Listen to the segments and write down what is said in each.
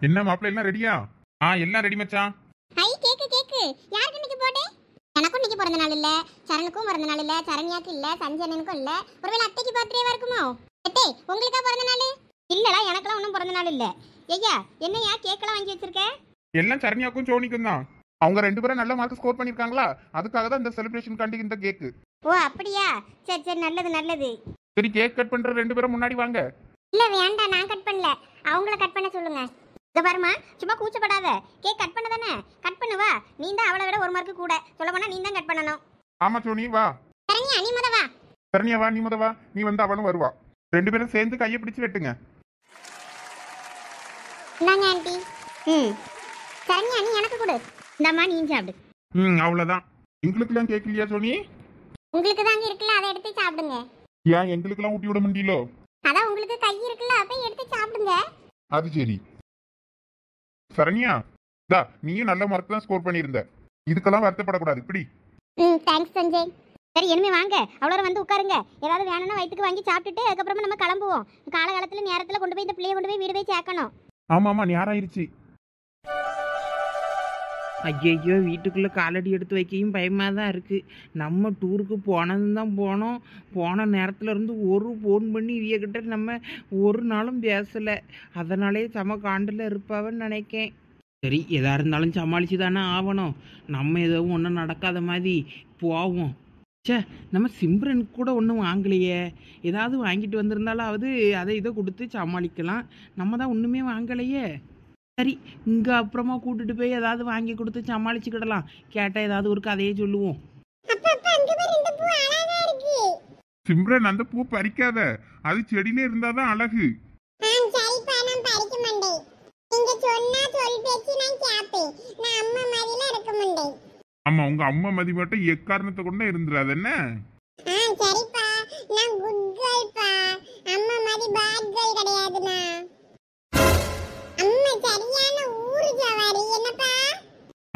என்ன மாப்பிள்ள எல்லாம் ரெடியா? எல்லாம் ரெடி மச்சான். ஹை கேக்கு கேக்கு யாருக்கு இன்னைக்கு போடே? எனக்கும் இன்னைக்கு பிறந்த நாள் இல்ல, சரணுக்கும் பிறந்த நாள் இல்ல, சரண்யாக்கு இல்ல, சஞ்சனனுக்கும் இல்ல. ஒருவேளை அத்தைக்கு பர்த்டேவா இருக்குமோ? அத்தை உங்களுக்கா பிறந்த நாள்? இல்லடா எனக்கெல்லாம் ஒன்றும் பிறந்த நாள் இல்ல. ஐயா என்னையா கேக்கெல்லாம் வாங்கி வச்சிருக்க? எல்லாம் சரண்யாக்கும் சோனிக்கும் தான். அவங்க ரெண்டு பேரும் நல்ல மார்க் ஸ்கோர் பண்ணிருக்காங்களா, அதுக்காக தான் இந்த செலிப்ரேஷன் காண்டி இந்த கேக்கு. ஓ அப்படியா, சரி சரி நல்லது நல்லது. சரி கேக் கட் பண்ற ரெண்டு பேரும் முன்னாடி வாங்க. இல்ல வேண்டாம், நான் கட் பண்ணல, அவங்கள கட் பண்ண சொல்லுங்க. இத பாருமா, சும்மா கூச்சப்படாத, கேக் கட் பண்ண தானே, கட் பண்ணுவா. நீ தான் அவளை விட ஒரு மார்க்கு கூட, சொல்ல போனா நீ தான் கட் பண்ணணும். ஆமா சோனி வா. சரண்யா நீ முத வா. சரண்யா வா, நீ முத வா. நீ வந்து அவளும் வருவா. ரெண்டு பேரும் சேர்ந்து கையை பிடிச்சு வெட்டுங்க. இந்தாங்க ஆண்டி. சரண்யா நீ எனக்கு கொடு. இந்தம்மா நீ சாப்பிடு. அவ்வளவுதான். எங்களுக்குலாம் கேக் இல்லையா சோனி? உங்களுக்கு தாங்க இருக்குல்ல, அதை எடுத்து சாப்பிடுங்க. ஏன் எங்களுக்கெல்லாம் ஊட்டி விட முடியல? அதான் உங்களுக்கு கை இருக்குல்ல, அப்ப எடுத்து சாப்பிடுங்க. அது சரி. சரண்யா தா, நீயும் நல்ல மார்க் தான் ஸ்கோர் பண்ணியிருந்த, இதுக்கெல்லாம் வருத்தப்படக்கூடாது. இப்படி தேங்க்ஸ் சஞ்சய். சரி இனிமே வாங்க, அவ்வளோ வந்து உட்காருங்க. ஏதாவது வேணும்னா வயிற்றுக்கு வாங்கி சாப்பிட்டுட்டு அதுக்கப்புறமா நம்ம கிளம்புவோம். காலகாலத்தில் நேரத்தில் கொண்டு போய் இந்த பிள்ளைய கொண்டு போய் வீடு போய் சேர்க்கணும். ஆமாமா நேராயிருச்சு. ஐயையோ வீட்டுக்குள்ளே காலடி எடுத்து வைக்கவும் பயமாக தான் இருக்குது. நம்ம டூருக்கு போனதும் தான் போனோம். போன நேரத்தில் இருந்து ஒரு ஃபோன் பண்ணி இவகிட்ட நம்ம ஒரு நாளும் பேசலை. அதனாலே செம காண்டில் இருப்பாவன்னு நினைக்கேன். சரி எதாக இருந்தாலும் சமாளித்து தானே ஆகணும். நம்ம எதுவும் ஒன்றும் நடக்காத மாதிரி போவோம். சே நம்ம சிம்ரனுக்கு கூட ஒன்றும் வாங்கலையே. ஏதாவது வாங்கிட்டு வந்திருந்தாலாவது அதை இதை கொடுத்து சமாளிக்கலாம். நம்ம தான் ஒன்றுமே வாங்கலையே. சரி இங்கே அப்புறமா கூட்டிட்டு போய் ஏதாவது வாங்கி கொடுத்து சமாளிச்சுக்கிடலாம். கேட்டால் ஏதாவது ஒரு கதையை சொல்லுவோம். சிம்ரன் அந்த பூ பறிக்காத, அது செடியில இருந்தாதான் அழகு. ஆமா உங்க அம்மா மதி மட்டும் எக்காரணத்தை கொண்டு இருந்துடாது என்ன?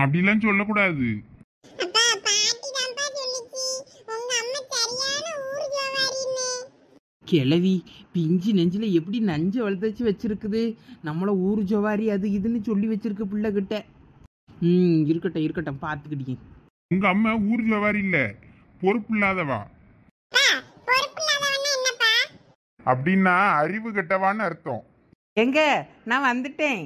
அப்படிலாம் சொல்லக்கூடாது. கிளவி பிஞ்சு நெஞ்சில் எப்படி நஞ்சை வளர்த்து வச்சிருக்குது. நம்மளை ஊர் ஜவாரி அது இதுன்னு சொல்லி வச்சிருக்கு பிள்ளைகிட்ட. இருக்கட்டும் இருக்கட்டும் பார்த்துக்கிட்டீங்க. உங்க அம்மா ஊர் ஜவாரி இல்ல, பொறுப்பு இல்லாதவா. அப்படின்னா அறிவு கெட்டவான்னு அர்த்தம். எங்க நான் வந்துட்டேன்.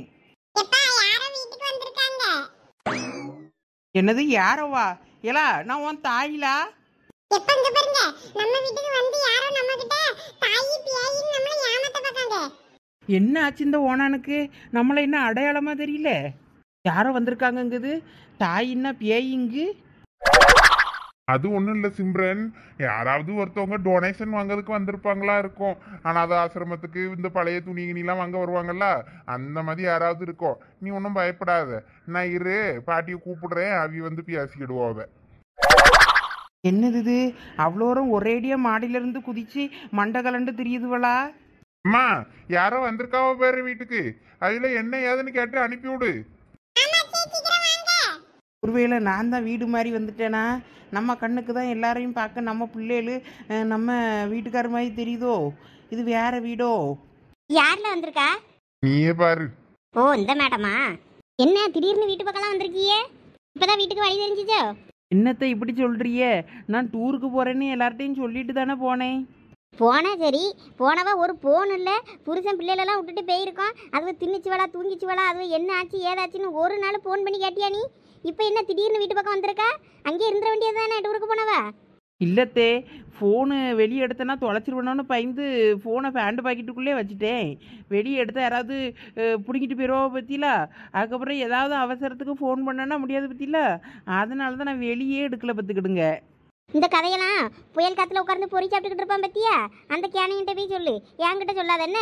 என்னது யாரோவா? ஏலா நான் உன் தாயிலா? என்ன ஆச்சு இந்த ஓனானுக்கு? நம்மள என்ன அடையாளமா தெரியல. யாரோ வந்திருக்காங்கங்குது. தாயின்னா பேயிங்கு. அது ஒண்ணும் இல்ல சிம்ரன், யாராவது ஒருத்தவங்க டொனேஷன் வாங்கறதுக்கு வந்திருப்பாங்களா இருக்கும். அனாத ஆசிரமத்துக்கு இந்த பழைய துணி கிணிலாம் வாங்க வருவாங்கல்ல, அந்த மாதிரி யாராவது இருக்கும். நீ ஒன்றும் பயப்படாத, நான் இரு பாட்டியை கூப்பிடுறேன், அவி வந்து பேசிக்கிடுவோவ. என்னது இது? அவ்வளோரம் ஒரேடியா மாடியில இருந்து குதிச்சு மண்டை கலண்டு தெரியுதுவளா? அம்மா யாரோ வந்திருக்காவ பேரு வீட்டுக்கு, அதுல என்ன ஏதுன்னு கேட்டு அனுப்பிவிடு. ஒருவேளை நான் தான் வீடு மாதிரி வந்துட்டேனா? நம்ம கண்ணுக்கு தான் எல்லாரையும் பார்க்க நம்ம பிள்ளைகளு நம்ம வீட்டுக்கார மாதிரி தெரியுதோ? இது வேற வீடோ? யார்ல வந்திருக்கா? நீயே பாரு. ஓ இந்த மேடமா? என்ன திடீர்னு வீட்டு பக்கம்லாம் வந்திருக்கியே? இப்பதான் வீட்டுக்கு வழி தெரிஞ்சுச்சோ? என்னத்தை இப்படி சொல்றியே? நான் டூருக்கு போறேன்னு எல்லார்ட்டையும் சொல்லிட்டு தானே போனேன். போனா சரி, போனவா ஒரு போன் இல்லை, புருஷன் பிள்ளைகளெல்லாம் விட்டுட்டு போயிருக்கோம். அதுவும் தின்னுச்சுவளா தூங்கிச்சுவளா, அதுவும் என்ன ஆச்சு ஏதாச்சுன்னு ஒரு நாள் ஃபோன் பண்ணி கேட்டியா நீ? இப்போ என்ன திடீர்னு வீட்டு பக்கம் வந்திருக்கா? அங்கேயே இருந்துட வேண்டியது தானே டூருக்கு போனவா? இல்லத்தே, ஃபோனு வெளியே எடுத்தேன்னா தொலைச்சிருவேணும்னு பயந்து ஃபோனை பேண்ட் பாக்கெட்டுக்குள்ளே வச்சுட்டேன். வெளியே எடுத்தால் யாராவது பிடிக்கிட்டு போயிடுவா பற்றிலா. அதுக்கப்புறம் ஏதாவது அவசரத்துக்கு ஃபோன் பண்ணனா முடியாது பற்றிலா. அதனால தான் நான் வெளியே எடுக்கலை பார்த்துக்கிடுங்க. இந்த கதையெல்லாம் புயல் காத்துல உட்கார்ந்து பொறி சாப்பிட்டுக்கிட்டு இருப்பான் பத்தியா? அந்த கேனையிட்ட போய் சொல்லு, என்கிட்ட சொல்லாத என்ன?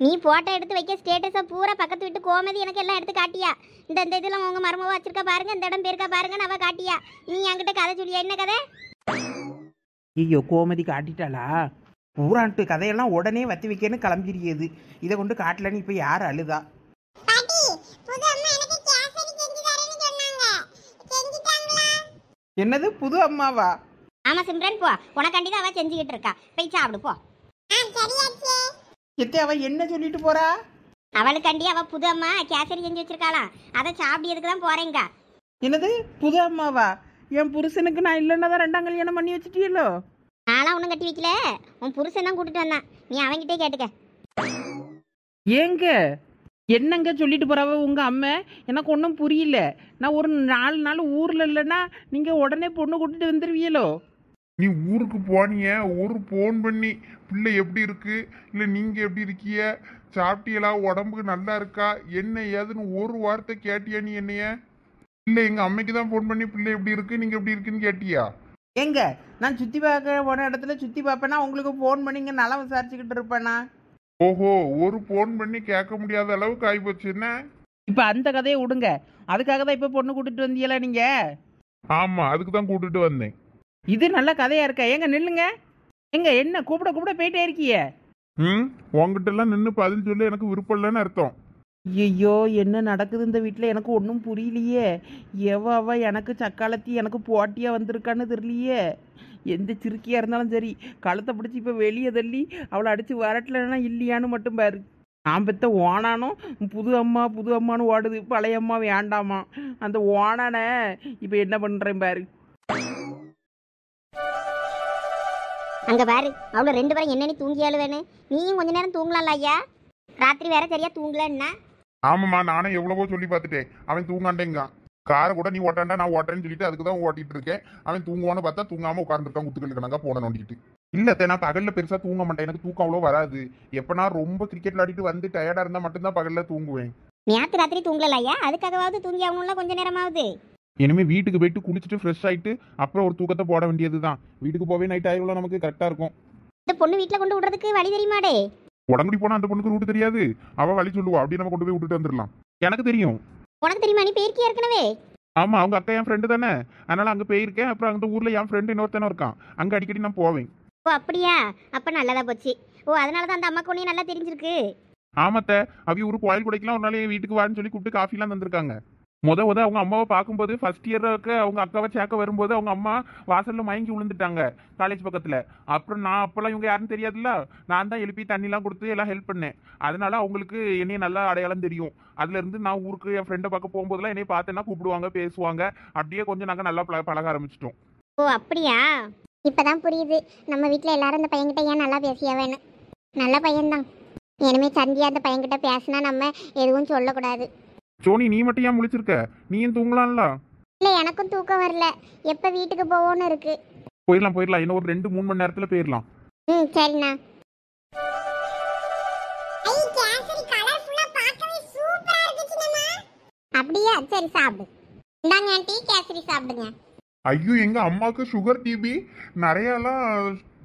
நீ போட்டோ எடுத்து வைக்க ஸ்டேட்டஸை பூரா பக்கத்து விட்டு கோமதி எனக்கு எல்லாம் எடுத்து காட்டியா. இந்த இதெல்லாம் உங்க மருமவா வச்சிருக்கா பாருங்க, இந்த இடம் பேருக்கா பாருங்க, அவ காட்டியா. நீ என்கிட்ட கதை சொல்லியா? என்ன கதை? ஐயோ கோமதி காட்டிட்டாளா? பூரான்ட்டு கதையெல்லாம் உடனே வத்தி வைக்கன்னு கிளம்பிடுது. இதை கொண்டு காட்டலன்னு இப்போ யார் அழுதா? என்னது புது அம்மாவா? ஆமா சிம்ரன் போ, உனக்காண்டி தான் அவ செஞ்சுக்கிட்டு இருக்கா. போய் சாப்பிடு போ. எத்தே அவ என்ன சொல்லிட்டு போறா? அவளுக்காண்டி அவ புது அம்மா கேசரி செஞ்சு வச்சிருக்காளாம், அதை சாப்பிடியதுக்கு தான் போறேங்க. என்னது புது அம்மாவா? என் புருஷனுக்கு நான் இல்லைன்னா தான் ரெண்டாம் கல்யாணம் பண்ணி வச்சுட்டீங்களோ? நான்லாம் ஒன்றும் கட்டி வைக்கல, உன் புருஷன் தான் கூட்டிட்டு வந்தான், நீ அவன்கிட்டே கேட்டுக்க. ஏங்க என்னங்க சொல்லிட்டு போறவ உங்க அம்மா? எனக்கு ஒன்றும் புரியல. நான் ஒரு 4 நாள் ஊர்ல இல்லைன்னா நீங்க உடனே பொண்ணு கூட்டிட்டு வந்துருவீங்களோ? நீ ஊருக்கு போனிய ஒரு போன் பண்ணி பிள்ளை எப்படி இருக்கு, இல்லை நீங்க எப்படி இருக்கிய, சாப்பிட்டீங்களா, உடம்புக்கு நல்லா இருக்கா, என்ன ஏதுன்னு ஒரு வார்த்தை கேட்டியா நீ என்னைய? இல்லை எங்க அம்மைக்கு தான் போன் பண்ணி பிள்ளை எப்படி இருக்கு நீங்க எப்படி இருக்குன்னு கேட்டியா? ஏங்க நான் சுற்றி பார்க்க போன இடத்துல சுற்றி பார்ப்பேன்னா உங்களுக்கு ஃபோன் பண்ணி இங்கே நல்லா விசாரிச்சுக்கிட்டு இருப்பேனா? ஓஹோ, ஒரு போன் பண்ணி கேட்க முடியாத அளவுக்கு ஆயிப்போச்சு என்ன? இப்போ அந்த கதையை விடுங்க. அதுக்காக தான் இப்போ பொண்ணு கூட்டிட்டு வந்தீங்களா நீங்க? ஆமா, அதுக்கு தான் கூட்டிட்டு வந்தேன். இது நல்ல கதையா இருக்கா? ஏங்க நில்லுங்க. எங்க என்ன கூப்பிட கூப்பிட போயிட்டே இருக்கிய? உங்ககிட்ட எல்லாம் நின்று பதில் சொல்ல எனக்கு விருப்பம் இல்லைன்னு அர்த்தம். ஐயோ என்ன நடக்குது இந்த வீட்டில் எனக்கு ஒன்றும் புரியலையே. அவ எனக்கு சக்காலத்தி எனக்கு போட்டியாக வந்திருக்கான்னு தெரியலையே. எந்த சிறுக்கியாக இருந்தாலும் சரி கழுத்தை பிடிச்சி இப்போ வெளியே தள்ளி அவளை அடித்து வரட்டலைன்னா இல்லையான்னு மட்டும் பாரு. நான் பெத்த ஓனானும் புது அம்மா புது அம்மானு ஓடுது, பழைய அம்மா வேண்டாமா. அந்த ஓனானை இப்போ என்ன பண்ணுறேன் பாரு. அங்க பாரு, அவ்வளோ 2 பேரும் என்னென்னு தூங்கியாலு வேணும், நீயும் கொஞ்ச நேரம் தூங்கலாம்ல ஐயா, ராத்திரி வேற சரியா தூங்கலன்னா. ஆமாம்மா, நானும் எவ்வளவோ சொல்லி பார்த்துட்டேன், அவன் தூங்காண்டேங்க. காரை கூட நீ ஓட்டாண்டா நான் ஓட்டேன்னு சொல்லிட்டு அதுக்கு தான் ஓட்டிட்டு இருக்கேன். அவன் தூங்குவான்னு பார்த்தா தூங்காம உட்காந்துருக்கான், குத்துக்கல் கணக்கா போன நோண்டிட்டு. இல்ல நான் பகல்ல பெருசா தூங்க மாட்டேன், எனக்கு தூக்கம் அவ்வளோ வராது. எப்ப நான் ரொம்ப கிரிக்கெட் விளையாடிட்டு வந்து டயர்டா இருந்தா மட்டும்தான் பகல்ல தூங்குவேன். நேற்று ராத்திரி தூங்கல ஐயா, அதுக்காகவாவது தூங்கி ஆகணும்ல கொஞ்ச நேரமாவது. இனிமே வீட்டுக்கு போயிட்டு குளிச்சுட்டு ஃப்ரெஷ் ஆயிட்டு அப்புறம் ஒரு தூக்கத்தை போட வேண்டியதுதான். வீட்டுக்கு போவே நைட் ஆயிரம் நமக்கு கரெக்டா இருக்கும். இந்த பொண்ணு வீட்டில் கொண்டு விடுறதுக்கு வழி தெரியுமாடே? உடம்புடி போனா அந்த பொண்ணுக்கு ரூட்டு தெரியாது, அவ வழி சொல்லுவா, அப்படியே நம்ம கொண்டு போய் விட்டுட்டு வந்துடலாம். எனக்கு தெரியும். உனக்கு தெரியுமா? நீ போயிருக்கியா ஏற்கனவே? ஆமா, அவங்க அக்கா என் ஃப்ரெண்டு தானே, அதனால அங்க போயிருக்கேன். அப்புறம் அந்த ஊர்ல என் ஃப்ரெண்டு இன்னொருத்தனும் இருக்கான், அங்க அடிக்கடி நான் போவேன். ஓ அப்படியா, அப்ப நல்லதா போச்சு. ஓ அதனால தான் அந்த அம்மாக்கு உன்னையும் நல்லா தெரிஞ்சிருக்கு. ஆமாத்த, அவி ஒரு கோயில் குடைக்கலாம் ஒரு நாள் என் வீட்டுக்கு வான்னு சொல்லி கூப்பிட்டு காஃபிலாம் தந்திருக்காங்க. முத அவங்க அம்மாவை பார்க்கும்போது ஃபர்ஸ்ட் இயருக்கு அவங்க அக்காவை சேர்க்க வரும்போது அவங்க அம்மா வாசல்ல மயங்கி விழுந்துட்டாங்க காலேஜ் பக்கத்துல. அப்புறம் நான் அப்பெல்லாம் இவங்க யாருன்னு தெரியாதுல்ல, நான் தான் எழுப்பி தண்ணிலாம் கொடுத்து எல்லாம் ஹெல்ப் பண்ணேன். அதனால அவங்களுக்கு என்னைய நல்லா அடையாளம் தெரியும். அதுல இருந்து நான் ஊருக்கு என் ஃப்ரெண்டை பார்க்க போகும்போதெல்லாம் என்னைய பார்த்தேன்னா கூப்பிடுவாங்க, பேசுவாங்க. அப்படியே கொஞ்சம் நாங்கள் நல்லா பழக ஆரம்பிச்சிட்டோம். ஓ அப்படியா, இப்பதான் புரியுது நம்ம வீட்டில் எல்லாரும் அந்த பையன்கிட்ட ஏன் நல்லா பேசியா வேணும். நல்ல பையன்தான். இனிமே சந்தியா அந்த பையன்கிட்ட பேசினா நம்ம எதுவும் சொல்லக்கூடாது. சோனி, நீ மட்டும் ஏன் முழிச்சிருக்க? நீயும் தூங்கலாம்ல? இல்லை எனக்கும் தூக்கம் வரல, எப்போ வீட்டுக்கு போவோன்னு இருக்கு. போயிடலாம், இன்னும் ஒரு 2-3 மணி நேரத்துல போயிடலாம். சரிண்ணா. அப்படியா, சரி சாப்பிடு. இந்தாங்க ஆண்டி, கேசரி சாப்பிடுங்க. ஐயோ, எங்க அம்மாவுக்கு சுகர் டிபி, நிறையலாம்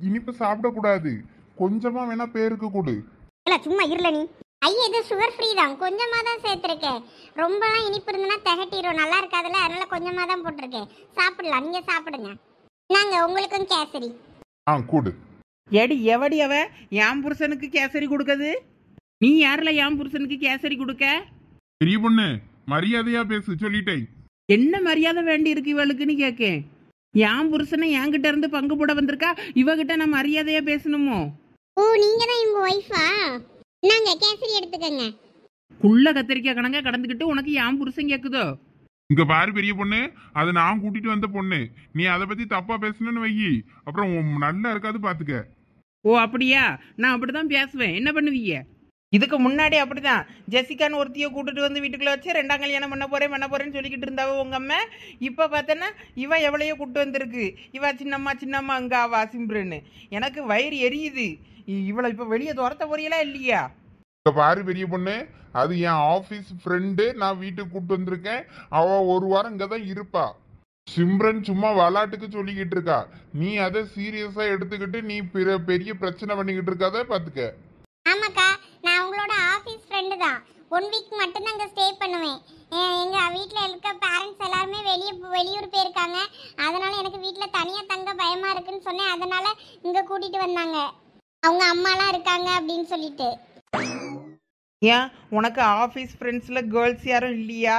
இனிப்பு சாப்பிடக்கூடாது, கொஞ்சமா வேணா பேருக்கு கொடு. இல்லை சும்மா இருல நீ. ஐயா இது சுகர் ஃப்ரீ தான், கொஞ்சமாக தான் சேர்த்துருக்கேன். ரொம்பலாம் இனிப்பு இருந்துன்னா திகட்டிடும், நல்லா இருக்காதுல்ல, அதனால கொஞ்சமாக தான் போட்டிருக்கேன். சாப்பிடலாம், நீங்கள் சாப்பிடுங்க. நாங்கள் உங்களுக்கும் கேசரி. கூடு. எடி எவடி அவ என் புருஷனுக்கு கேசரி கொடுக்குது? நீ யாரில் என் புருஷனுக்கு கேசரி கொடுக்க? பெரிய பொண்ணு, மரியாதையா பேசு சொல்லிட்டேன். என்ன மரியாதை வேண்டி இருக்கு இவளுக்குன்னு கேட்கேன். என் புருஷனை என்கிட்ட இருந்து பங்கு போட வந்திருக்கா, இவகிட்ட நான் மரியாதையா பேசணுமோ? ஓ நீங்க தான் இவங்க ஒய்ஃபா? நாங்க கேசரி எடுத்துக்கங்க. குள்ள கத்திரிக்காய் கணங்க கடந்துக்கிட்டு உனக்கு என் புருஷன் கேக்குதோ? இங்க பாரு பெரிய பொண்ணு, அது நான் கூட்டிட்டு வந்த பொண்ணு, நீ அதை பத்தி தப்பா பேசணும்னு வையி, அப்புறம் நல்லா இருக்காது பாத்துக்க. ஓ அப்படியா, நான் அப்படிதான் பேசுவேன், என்ன பண்ணுவீங்க? இதுக்கு முன்னாடி அப்படிதான் ஜெசிகான்னு ஒருத்தியை கூட்டிட்டு வந்து வீட்டுக்குள்ள வச்சு 2ஆம் கல்யாணம் பண்ண போறேன்னு சொல்லிக்கிட்டு இருந்தாவ உங்க அம்மா. இப்ப பார்த்தேன்னா இவ எவ்வளையோ கூட்டு வந்திருக்கு. இவ சின்னம்மா அங்க அவா சிம்ரன்னு. எனக்கு வயிறு எரியுது. இவளை இப்ப வெளியே துரத்த போறீங்களா இல்லையா? இங்க பாரு பெரிய பொண்ணு, அது என் ஆபீஸ் ஃப்ரெண்டு, நான் வீட்டுக்கு கூப்பிட்டு வந்திருக்கேன். அவ ஒரு வாரம் இங்கதான் இருப்பா. சிம்ரன் சும்மா விளாட்டுக்கு சொல்லிக்கிட்டு இருக்கா, நீ அதை சீரியஸா எடுத்துக்கிட்டு நீ பெரிய பிரச்சனை பண்ணிக்கிட்டு இருக்காத பாத்துக்க. ஆமாக்கா, நான் உங்களோட ஆபீஸ் ஃப்ரெண்டு தான். 1 வீக் மட்டும் தான் அங்கே ஸ்டே பண்ணுவேன். எங்க வீட்டில் இருக்க பேரண்ட்ஸ் எல்லாருமே வெளியூர் போயிருக்காங்க. அதனால எனக்கு வீட்டில் தனியாக தங்க பயமா இருக்குன்னு சொன்னேன். அதனால இங்கே கூட்டிட்டு வந்தாங்க. அவங்க அம்மாலாம் இருக்காங்க அப்படின்னு சொல்லிட்டு. ஏன் உனக்கு ஆஃபீஸ் ஃப்ரெண்ட்ஸ்ல கேர்ள்ஸ் யாரும் இல்லையா?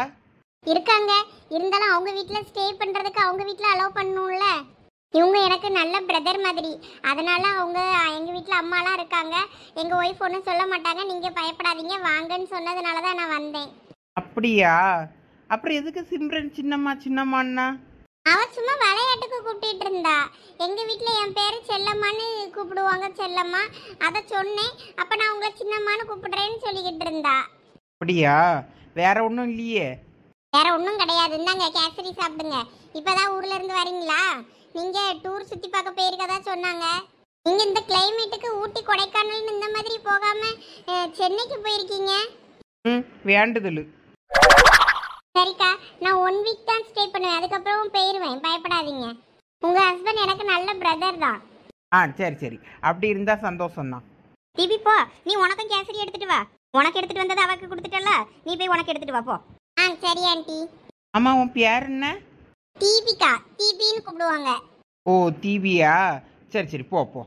இருக்காங்க, இருந்தாலும் அவங்க வீட்டில் ஸ்டே பண்ணுறதுக்கு அவங்க வீட்டில் அலோவ் பண்ணணும்ல. இவங்க எனக்கு நல்ல பிரதர் மாதிரி. அதனால அவங்க எங்கள் வீட்டில் அம்மாலாம் இருக்காங்க. எங்கள் ஒய்ஃப் ஒன்றும் சொல்ல மாட்டாங்க. நீங்கள் பயப்படாதீங்க வாங்கன்னு சொன்னதுனால தான் நான் வந்தேன். அப்படியா? அப்புறம் எதுக்கு சிம்ரன் சின்னம்மா சின்னம்மான்னா? அவ சும்மா விளையாட்டுக்கு கூப்பிட்டு இருந்தா. எங்கள் வீட்டில் என் பேர் செல்லம்மான்னு கூப்பிடுவாங்க, செல்லம்மா. அதை சொன்னேன். அப்போ நான் உங்களை சின்னம்மான்னு கூப்பிடுறேன்னு சொல்லிக்கிட்டு இருந்தா. அப்படியா? வேற ஒன்றும் இல்லையே? வேற ஒன்றும் கிடையாது. இந்தாங்க கேசரி சாப்பிடுங்க. இப்போதான் ஊர்ல இருந்து வரீங்களா? நீங்க டூர் சுத்தி பார்க்க போயிருக்கதா சொன்னாங்க. நீங்க இந்த கிளைமேட்டுக்கு ஊட்டி கொடைக்கானல் இந்த மாதிரி போகாம சென்னைக்கு போயிருக்கீங்க. வேண்டுதல். சரிக்கா, நான் 1 வீக் தான் ஸ்டே பண்ணுவேன். அதுக்கப்புறம் போயிருவேன், பயப்படாதீங்க. உங்க ஹஸ்பண்ட் எனக்கு நல்ல பிரதர் தான். சரி சரி, அப்படி இருந்தா சந்தோஷம்தான். தீபி போ, நீ உனக்கும் கேசரி எடுத்துட்டு வா. உனக்கு எடுத்துட்டு வந்தது அவக்கு கொடுத்துட்டல, நீ போய் உனக்கு எடுத்துட்டு வா போ. சரி ஆண்டி. அம்மா உன் பேர் என்ன? தீபிகா. தீபின்னு கூப்பிடுவாங்க. ஓ தீபியா? சரி சரி, போ போ.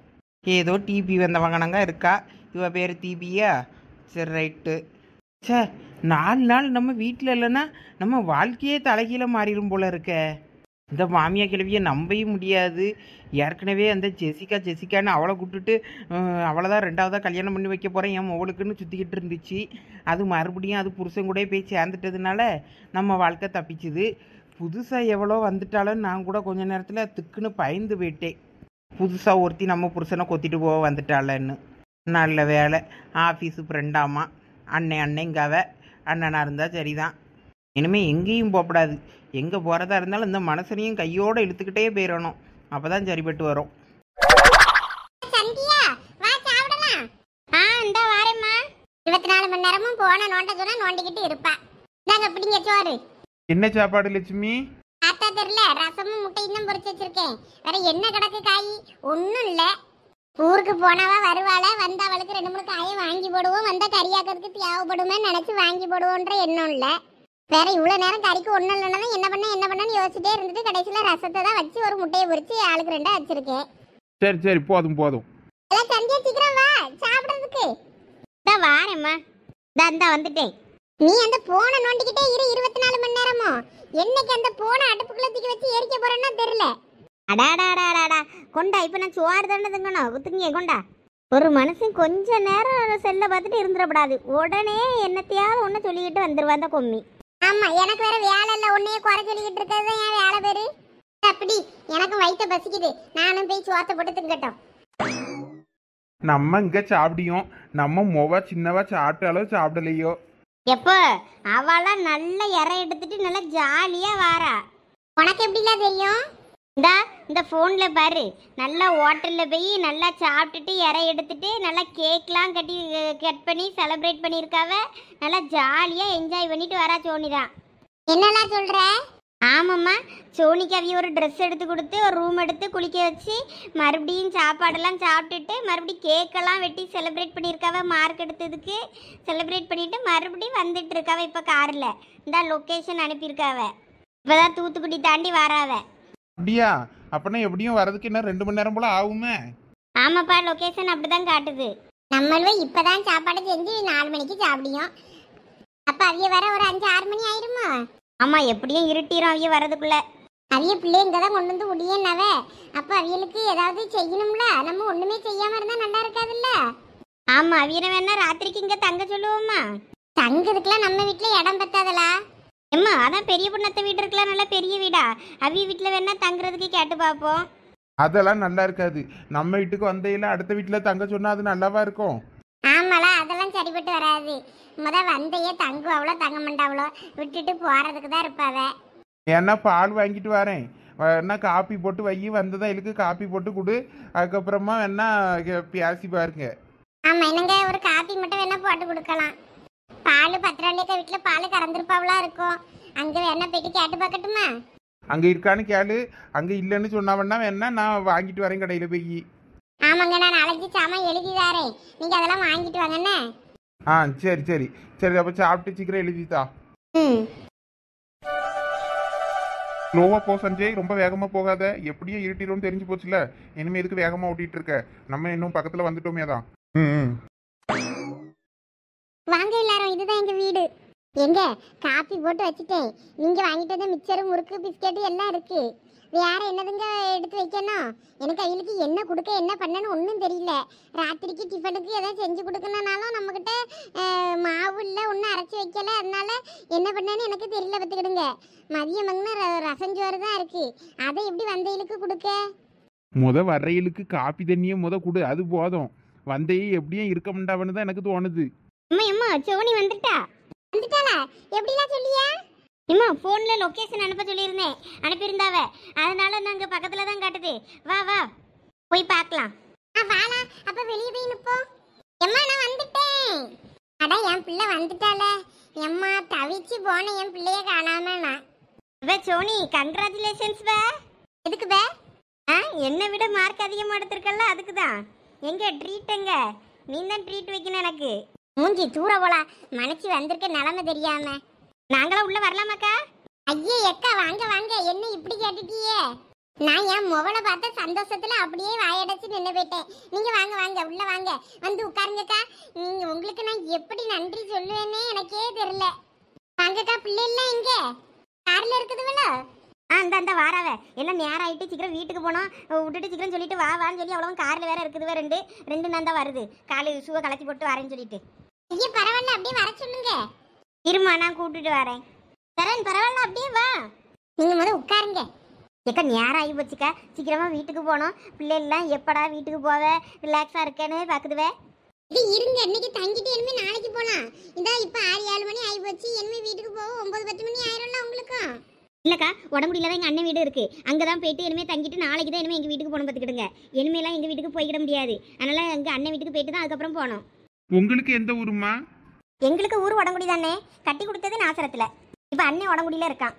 ஏதோ டிபி வந்தவங்கனங்க இருக்கா, இவ பேர் தீபியா? சரி ரைட்டு. சே, 4 நாள் நம்ம வீட்டில் இல்லைன்னா நம்ம வாழ்க்கையே தலைகீழ மாறிடும் போல இருக்க. இந்த மாமியா கிழவியை நம்பவும் முடியாது. ஏற்கனவே அந்த ஜெசிகான்னு அவளை கூப்பிட்டுட்டு அவளை தான் 2வதாக கல்யாணம் பண்ணி வைக்க போகிறேன் என் மவளுக்குன்னு சுற்றிக்கிட்டு இருந்துச்சு. அது மறுபடியும் அது புருஷன் கூட போய் சேர்ந்துட்டதுனால நம்ம வாழ்க்கை தப்பிச்சுது. புதுசாக எவ்வளோ வந்துட்டாலும் நான் கூட கொஞ்ச நேரத்தில் திக்குன்னு பயந்து போயிட்டேன். புதுசாக ஒருத்தி நம்ம புருஷனை கொத்திட்டு போக வந்துட்டாளன்னு. நல்ல வேலை, ஆஃபீஸு ஃப்ரெண்டாமா. அண்ணங்காவ அண்ணனாக இருந்தால் சரிதான். இனிமேல் எங்கேயும் போகக்கூடாது. எங்கே போகிறதா இருந்தாலும் இந்த மனசனையும் கையோடு இழுத்துக்கிட்டே போயிடணும். அப்போ தான் சரிப்பட்டு வரும். சந்தியா வா சாப்பிடலாம். இந்த வாரேம்மா. 24 மணி நேரமும் போன நோண்ட சொன்னா நோண்டிக்கிட்டு இருப்பா. இந்தாங்க பிடிங்க சோறு. என்ன சாப்பாடு லட்சுமி? ஆத்தா தெரியல, ரசமும் முட்டையும் தான் பொரிச்சு வச்சிருக்கேன். வேற என்ன கிடக்கு காய்? ஒன்றும் இல்லை. ஊருக்கு போனவா வருவாள, வந்த அவளுக்கு 2-3 காயை வாங்கி போடுவோம். வந்த கறியாக்கிறதுக்கு தேவைப்படுமே நினைச்சு வாங்கி போடுவோன்ற எண்ணம் இல்லை. வேற இவ்வளோ நேரம் கறிக்கு ஒன்றும் இல்லைன்னா என்ன பண்ணு யோசிச்சுட்டே இருந்துட்டு கடைசியில் ரசத்தை தான் வச்சு ஒரு முட்டையை பொரிச்சு ஆளுக்கு 2 வச்சிருக்கேன். சரி சரி, போதும் போதும். எல்லாம் சந்தியா சீக்கிரம் வா சாப்பிட்றதுக்கு. தான் வாரேம்மா. இந்தா வந்துட்டேன். நீ அந்த போனை நோண்டிக்கிட்டே இரு 24 மணி நேரமும். என்னைக்கு அந்த போனை அடுப்புக்குள்ள தூக்கி வச்சு எரிக்க போறேன்னா தெரியல. அடாடாடாடாடா கொண்டா, இப்போ நான் சோறு தானே திங்கணும். குத்துங்க கொண்டா. ஒரு மனுஷன் கொஞ்ச நேரம் செல்ல பார்த்துட்டு இருந்துடக்கூடாது. உடனே என்னத்தையாவது ஒன்று சொல்லிக்கிட்டு வந்துருவா அந்த கொம்மி. ஆமா, எனக்கு வேற வேலை இல்லை. ஒன்னையே குறை சொல்லிக்கிட்டு இருக்கிறது என் வேலை பேரு. அப்படி எனக்கு வயிற்ற பசிக்குது. நானும் போய் சோத்தை போட்டு திங்கட்டும். நம்ம இங்க சாப்பிடியோம். நம்ம மொவ சின்னவா சாப்பிட்டாலோ சாப்பிடலையோ. எப்போ அவளாம் நல்ல இறை எடுத்துட்டு நல்லா ஜாலியா வாரா. உனக்கு எப்படிலாம் தெரியும்? இந்த ஃபோனில் பாரு, நல்லா ஹோட்டலில் போய் நல்லா சாப்பிட்டுட்டு இறை எடுத்துட்டு நல்லா கேக்லாம் கட் பண்ணி செலிப்ரேட் பண்ணியிருக்காவ. நல்லா ஜாலியாக என்ஜாய் பண்ணிட்டு வரா சோனிதான். என்னெல்லாம் சொல்கிற? ஆமாம்மா, சோனிக்கு அவிய ஒரு ட்ரெஸ் எடுத்து கொடுத்து ஒரு ரூம் எடுத்து குளிக்க வச்சு மறுபடியும் சாப்பாடெல்லாம் சாப்பிட்டுட்டு மறுபடியும் கேக்கெல்லாம் வெட்டி செலிப்ரேட் பண்ணியிருக்காவ. மார்க் எடுத்ததுக்கு செலிப்ரேட் பண்ணிட்டு மறுபடியும் வந்துட்டு இருக்காவ. இப்போ காரில் இந்த லொக்கேஷன் அனுப்பியிருக்காவ. இப்போதான் தூத்துக்குடி தாண்டி வராவ. அப்படியா? அப்பனா எப்படியும் வரதுக்கு என்ன 2 மணி நேரம் போல ஆகுமே. ஆமாப்பா, லொகேஷன் அப்படிதான் காட்டுது. நம்மளே இப்பதான் சாப்பாடு செஞ்சு 4 மணிக்கு சாப்பிடியும். அப்ப அவிய வர ஒரு 5-6 மணி ஆயிருமா? ஆமா, எப்படியும் இருட்டிரும் அவிய வரதுக்குள்ள. அவிய பிள்ளைங்க தான் கொண்டு வந்து உடியனவ. அப்ப அவியலுக்கு ஏதாவது செய்யணும்ல. நம்ம ஒண்ணுமே செய்யாம இருந்தா நல்லா இருக்காதுல்ல. ஆமா, அவியனை வேணா ராத்திரிக்கு இங்க தங்க சொல்லுவோமா? தங்கதுக்குலாம் நம்ம வீட்டுல இடம் பத்தாதலா? அம்மா, அதான் பெரிய பொண்ணத்த வீடு இருக்கலாம், நல்ல பெரிய வீடா. அவிய வீட்டுல வேணா தங்குறதுக்கு கேட்டு பார்ப்போம். அதெல்லாம் நல்லா இருக்காது. நம்ம வீட்டுக்கு வந்தையில அடுத்த வீட்டுல தங்க சொன்னா அது நல்லாவா இருக்கும்? ஆமாலா, அதெல்லாம் சரிப்பட்டு வராது. வந்தையே தங்கும், அவ்வளோ தங்க மாட்டாவளோ, விட்டுட்டு போறதுக்கு தான் இருப்பாவ. ஏன்னா பால் வாங்கிட்டு வரேன், வேணா காப்பி போட்டு வை. வந்ததான் எனக்கு காப்பி போட்டு கொடு. அதுக்கப்புறமா வேணா பேசி பாருங்க. ஆமா, என்னங்க ஒரு காப்பி மட்டும் வேணா போட்டு கொடுக்கலாம். பால் 10 ரூபாய்க்கு வீட்டில் பால் கறந்துருப்பாவளா இருக்கும். அங்கே வேணா போயிட்டு கேட்டு பார்க்கட்டுமா? அங்க இருக்கான்னு கேளு. அங்க இல்லைன்னு சொன்னாவன்னா வேணா நான் வாங்கிட்டு வரேன் கடையில போய். ஆமாங்க, நான் 4 சாமான் எழுதி தரேன். நீங்க அதெல்லாம் வாங்கிட்டு வாங்கண்ணே. சரி சரி சரி, அப்ப சாப்பிட்டு சீக்கிரம் எழுதித்தா. ஸ்லோவா போ சஞ்சய், ரொம்ப வேகமா போகாத. எப்படியே இருட்டிடும் தெரிஞ்சு போச்சுல. இனிமே எதுக்கு வேகமா ஓட்டிட்டு இருக்க? நம்ம இன்னும் பக்கத்துல வந்துட்டோமே தான். வாங்க எல்லாரும், இதுதான் எங்க வீடு. எங்க காப்பி போட்டு வச்சுட்டேன். நீங்க வாங்கிட்டு வந்த மிச்சர், முறுக்கு, பிஸ்கெட் எல்லாம் இருக்கு. வேற என்னதுங்க எடுத்து வைக்கணும்? எனக்கு அவங்களுக்கு என்ன கொடுக்க என்ன பண்ணணும் ஒன்றும் தெரியல. ராத்திரிக்கு டிஃபனுக்கு ஏதாவது செஞ்சு கொடுக்கணும்னாலும் நம்மக்கிட்ட மாவு இல்லை, ஒன்றும் அரைச்சி வைக்கல. அதனால என்ன பண்ணேன்னு எனக்கு தெரியல. பார்த்துக்கிடுங்க, மதியம் வாங்கினா ரசஞ்சோறு தான் இருக்கு. அதை எப்படி வந்தைகளுக்கு கொடுக்க? வர்றையிலுக்கு காப்பி தண்ணியை கொடு, அது போதும். வந்தையே எப்படியும் இருக்க மாட்டாவன்னு தான் எனக்கு தோணுது. அம்மா அம்மா சோனி வந்துட்டாளா? எப்படிலாம் சொல்லியா? அம்மா ஃபோன்ல லொகேஷன் அனுப்ப சொல்லியிருந்தேன், அனுப்பியிருந்தாவ. அதனால நாங்க பக்கத்துல தான் காட்டுது. வா வா போய் பார்க்கலாம். வாடா, அப்ப வெளியே போய் நிப்போம். அம்மா நான் வந்துட்டேன். அட என் பிள்ளை வந்துட்டால. அம்மா தவிச்சு போன என் பிள்ளைய காணாம நான். சோனி கங்க்ராச்சுலேஷன்ஸ் பே. எதுக்கு பே? என்னை விட மார்க் அதிகமாக எடுத்திருக்கல, அதுக்கு தான். எங்க ட்ரீட் எங்க? நீ தான் ட்ரீட் வைக்கணும் எனக்கு. மூஞ்சி தூர போலா, மனசு வந்திருக்க நிலைமை தெரியாம. நாங்களும் உள்ள வரலாமாக்கா? ஐயே அக்கா வாங்க வாங்க, என்ன இப்படி கேட்டுட்டியே? நான் என் முகலை பார்த்த சந்தோஷத்துல அப்படியே வாயடைச்சு நின்று போயிட்டேன். நீங்க வாங்க வாங்க உள்ள வாங்க, வந்து உட்காருங்கக்கா. நீங்க உங்களுக்கு நான் எப்படி நன்றி சொல்லுவேன்னே எனக்கே தெரியல. வாங்கக்கா. பிள்ளை இல்லை எங்க? கார்ல இருக்குதுவல? அந்த வாராவ எல்லாம் நேரம் ஆயிட்டு, சீக்கிரம் வீட்டுக்கு போனோம். விட்டுட்டு சீக்கிரம் சொல்லிட்டு வா வான்னு சொல்லி அவ்வளோ கார்ல வேற இருக்குதுவே. ரெண்டு நான் தான் வருது. காலு ஷூவை கலச்சி போட்டு வரேன்னு சொல்லிட்டு. ஐயா பரவாயில்ல, அப்படியே வர சொல்லுங்க. இருமா நான் கூப்பிட்டுட்டு வரேன். தரேன், பரவாயில்ல அப்படியே வா. நீங்க முதல்ல உட்காருங்க. ஏக்கா நேரம் ஆகி போச்சுக்கா, சீக்கிரமா வீட்டுக்கு போனோம். பிள்ளைலாம் எப்படா வீட்டுக்கு போவ ரிலாக்ஸா இருக்கேன்னு பாக்குதுவே. இது இருங்க, இன்னைக்கு தங்கிட்டு இனிமே நாளைக்கு போலாம். இதா இப்ப 6-7 மணி ஆகி போச்சு. இனிமே வீட்டுக்கு போக 9-10 மணி ஆயிரும்ல உங்களுக்கும். இல்லக்கா, உடம்பு இல்லாத எங்க அண்ணன் வீடு இருக்கு, அங்கதான் போயிட்டு இனிமே தங்கிட்டு நாளைக்கு தான் இனிமே எங்க வீட்டுக்கு போகணும். பார்த்துக்கிடுங்க, இனிமேலாம் எங்க வீட்டுக்கு போய்கிட முடியாது. அதனால எங்க அண்ணன் வீட்டுக்கு போயிட்டு தான் அதுக்கப்புறம் போனோம். உங்களுக்கு எந்த ஊருமா? எங்களுக்கு ஊர் உடங்குடி தானே, கட்டி கொடுத்தது நாசரத்துல. இப்ப அண்ணன் உடங்குடியில இருக்கான்.